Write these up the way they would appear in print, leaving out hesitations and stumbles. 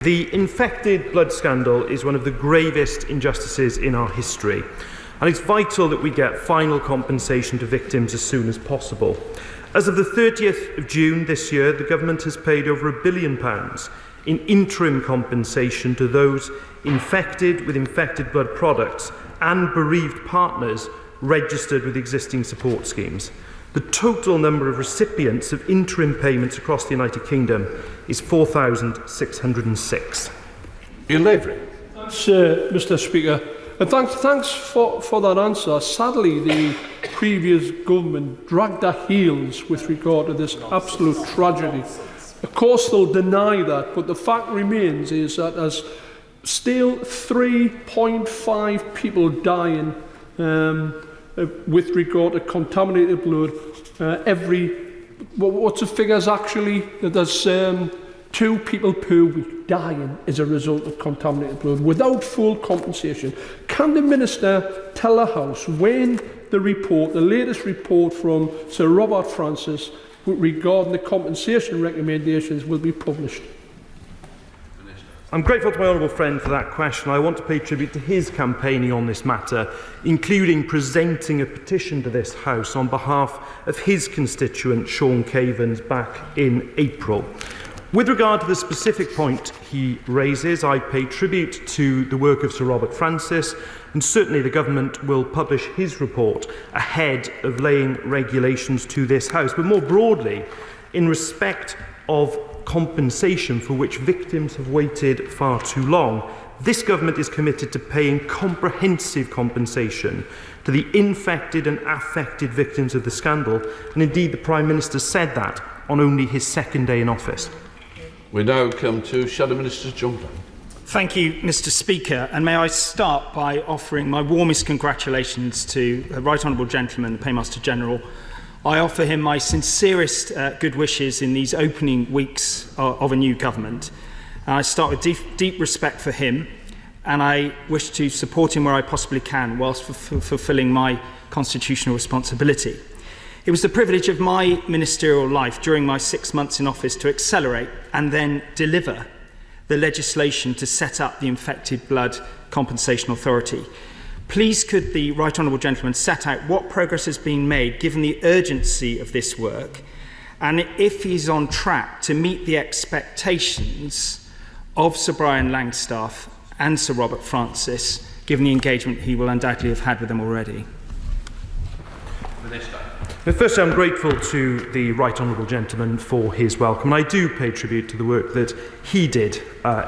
The infected blood scandal is one of the gravest injustices in our history, and it's vital that we get final compensation to victims as soon as possible. As of the 30th of June this year, the government has paid over £1 billion in interim compensation to those infected with infected blood products and bereaved partners registered with existing support schemes. The total number of recipients of interim payments across the United Kingdom is 4,606. Ian Lavery. Thanks, Mr. Speaker. And thanks for that answer. Sadly, the previous government dragged their heels with regard to this absolute tragedy. Of course, they'll deny that, but the fact remains is that there's still 3.5 people dying with regard to contaminated blood what's the figures actually? There's 2 people per week dying as a result of contaminated blood without full compensation. Can the Minister tell the House when the latest report from Sir Robert Francis regarding the compensation recommendations will be published? I'm grateful to my honourable friend for that question. I want to pay tribute to his campaigning on this matter, including presenting a petition to this House on behalf of his constituent Sean Cavans back in April. With regard to the specific point he raises, I pay tribute to the work of Sir Robert Francis, and certainly the government will publish his report ahead of laying regulations to this House. But more broadly, in respect of compensation for which victims have waited far too long, this government is committed to paying comprehensive compensation to the infected and affected victims of the scandal, and indeed the Prime Minister said that on only his second day in office. We now come to Shadow Minister John Glenn. Thank you, Mr. Speaker, and may I start by offering my warmest congratulations to the Right Honourable Gentleman, the Paymaster General. I offer him my sincerest good wishes in these opening weeks of a new government. I start with deep respect for him, and I wish to support him where I possibly can whilst fulfilling my constitutional responsibility. It was the privilege of my ministerial life during my 6 months in office to accelerate and then deliver the legislation to set up the Infected Blood Compensation Authority. Please could the Right Honourable Gentleman set out what progress has been made given the urgency of this work, and if he's on track to meet the expectations of Sir Brian Langstaff and Sir Robert Francis, given the engagement he will undoubtedly have had with them already. Minister. Firstly, I'm grateful to the Right Honourable Gentleman for his welcome. I do pay tribute to the work that he did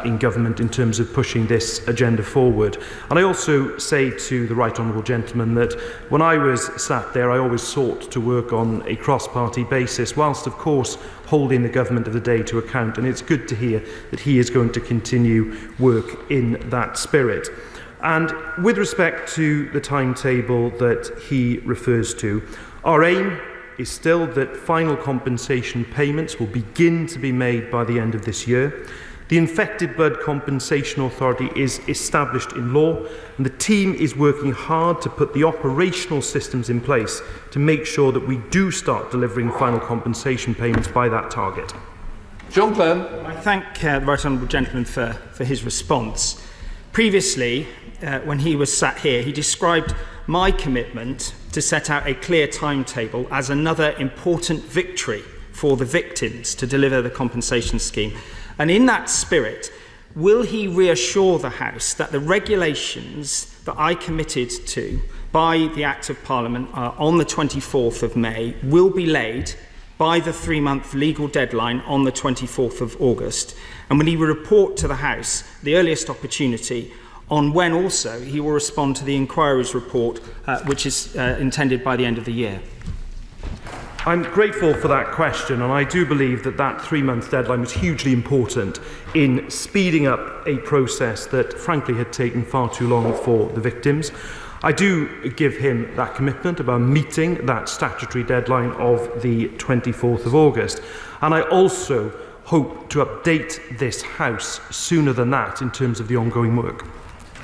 in government in terms of pushing this agenda forward. And I also say to the Right Honourable Gentleman that when I was sat there, I always sought to work on a cross-party basis, whilst, of course, holding the government of the day to account. And it's good to hear that he is going to continue work in that spirit. And with respect to the timetable that he refers to, our aim is still that final compensation payments will begin to be made by the end of this year. The Infected Blood Compensation Authority is established in law, and the team is working hard to put the operational systems in place to make sure that we do start delivering final compensation payments by that target. John Glenn. I thank the Right Honourable Gentleman for his response. Previously, when he was sat here, he described my commitment to set out a clear timetable as another important victory for the victims to deliver the compensation scheme. And in that spirit, will he reassure the House that the regulations that I committed to by the Act of Parliament on the 24th of May will be laid by the 3-month legal deadline on the 24th of August? And will he report to the House the earliest opportunity on when also he will respond to the inquiry's report, which is intended by the end of the year? I'm grateful for that question, and I do believe that that 3-month deadline was hugely important in speeding up a process that, frankly, had taken far too long for the victims. I do give him that commitment about meeting that statutory deadline of the 24th of August, and I also hope to update this House sooner than that in terms of the ongoing work.